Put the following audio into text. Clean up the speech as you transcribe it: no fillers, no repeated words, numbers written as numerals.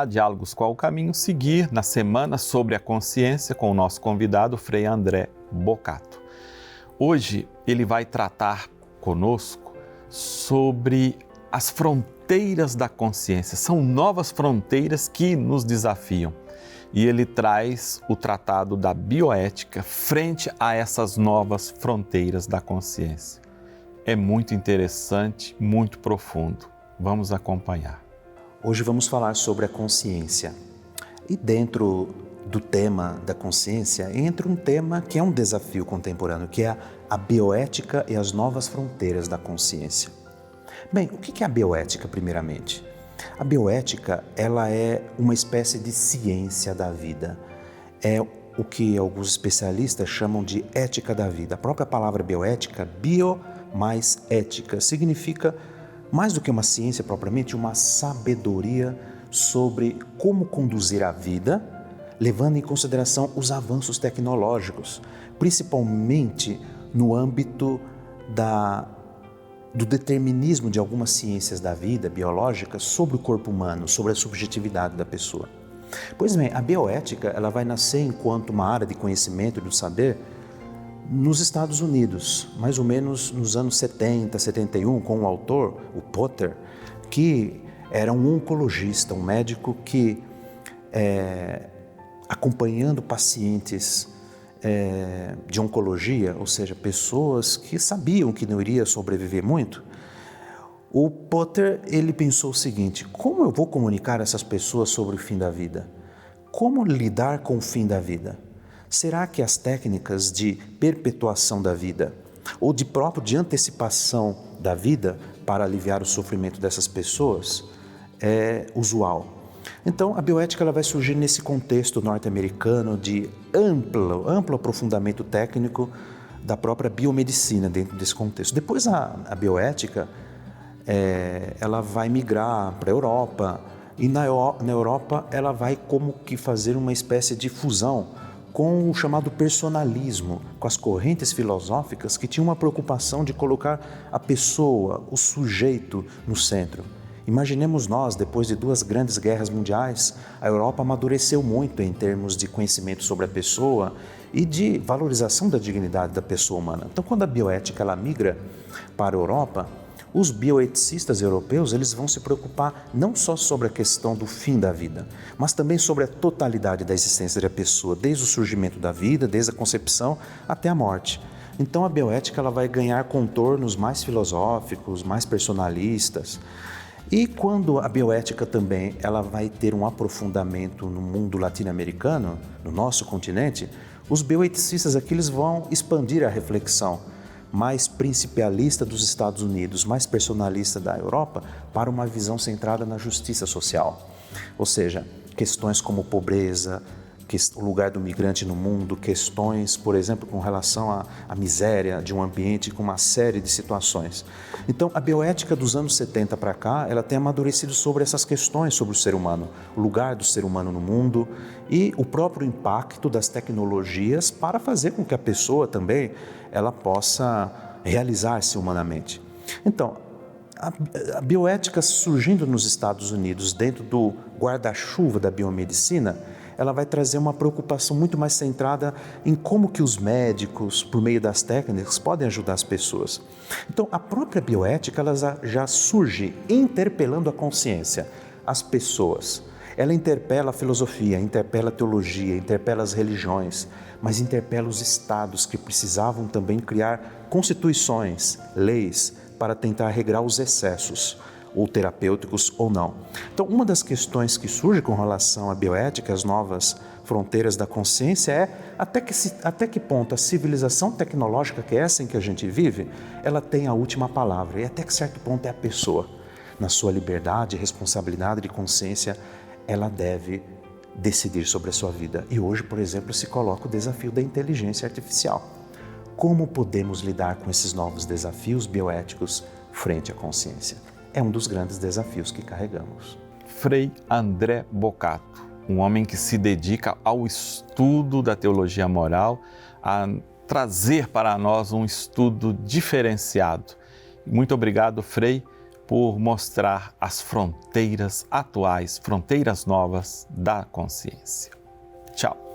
da Diálogos com o Caminho, seguir na semana sobre a consciência com o nosso convidado, Frei André Bocato. Hoje ele vai tratar conosco sobre as fronteiras da consciência. São novas fronteiras que nos desafiam. E ele traz o tratado da bioética frente a essas novas fronteiras da consciência. É muito interessante, muito profundo. Vamos acompanhar. Hoje vamos falar sobre a consciência. E dentro do tema da consciência entra um tema que é um desafio contemporâneo, que é a bioética e as novas fronteiras da consciência. Bem, o que é a bioética, primeiramente? A bioética, ela é uma espécie de ciência da vida. É o que alguns especialistas chamam de ética da vida. A própria palavra bioética, bio mais ética, significa mais do que uma ciência propriamente, uma sabedoria sobre como conduzir a vida, levando em consideração os avanços tecnológicos, principalmente no âmbito do determinismo de algumas ciências da vida biológica sobre o corpo humano, sobre a subjetividade da pessoa. Pois bem, a bioética ela vai nascer enquanto uma área de conhecimento e do saber nos Estados Unidos, mais ou menos nos anos 70, 71, com um autor, o Potter, que era um oncologista, um médico que, acompanhando pacientes de oncologia, ou seja, pessoas que sabiam que não iria sobreviver muito, o Potter ele pensou o seguinte: como eu vou comunicar a essas pessoas sobre o fim da vida? Como lidar com o fim da vida? Será que as técnicas de perpetuação da vida ou de antecipação da vida para aliviar o sofrimento dessas pessoas é usual? Então, a bioética ela vai surgir nesse contexto norte-americano de amplo aprofundamento técnico da própria biomedicina dentro desse contexto. Depois, a bioética ela vai migrar para a Europa e na Europa ela vai como que fazer uma espécie de fusão com o chamado personalismo, com as correntes filosóficas que tinham uma preocupação de colocar a pessoa, o sujeito, no centro. Imaginemos nós, depois de 2 grandes guerras mundiais, a Europa amadureceu muito em termos de conhecimento sobre a pessoa e de valorização da dignidade da pessoa humana. Então, quando a bioética ela migra para a Europa, os bioeticistas europeus eles vão se preocupar não só sobre a questão do fim da vida, mas também sobre a totalidade da existência da pessoa, desde o surgimento da vida, desde a concepção até a morte. Então, a bioética ela vai ganhar contornos mais filosóficos, mais personalistas. E quando a bioética também ela vai ter um aprofundamento no mundo latino-americano, no nosso continente, os bioeticistas aqui eles vão expandir a reflexão mais principialista dos Estados Unidos, mais personalista da Europa, para uma visão centrada na justiça social. Ou seja, questões como pobreza, o lugar do migrante no mundo, questões, por exemplo, com relação à miséria de um ambiente, com uma série de situações. Então, a bioética dos anos 70 para cá, ela tem amadurecido sobre essas questões sobre o ser humano, o lugar do ser humano no mundo e o próprio impacto das tecnologias para fazer com que a pessoa também ela possa realizar-se humanamente. Então, a bioética surgindo nos Estados Unidos dentro do guarda-chuva da biomedicina, ela vai trazer uma preocupação muito mais centrada em como que os médicos, por meio das técnicas, podem ajudar as pessoas. Então, a própria bioética ela já surge interpelando a consciência, as pessoas. Ela interpela a filosofia, interpela a teologia, interpela as religiões, mas interpela os estados que precisavam também criar constituições, leis, para tentar regrar os excessos, ou terapêuticos ou não. Então, uma das questões que surge com relação à bioética, as novas fronteiras da consciência, é até que ponto a civilização tecnológica, que é essa em que a gente vive, ela tem a última palavra, e até que certo ponto é a pessoa. Na sua liberdade, responsabilidade de consciência, ela deve decidir sobre a sua vida. E hoje, por exemplo, se coloca o desafio da inteligência artificial. Como podemos lidar com esses novos desafios bioéticos frente à consciência? É um dos grandes desafios que carregamos. Frei André Bocato, um homem que se dedica ao estudo da teologia moral, a trazer para nós um estudo diferenciado. Muito obrigado, Frei, por mostrar as fronteiras atuais, fronteiras novas da consciência. Tchau!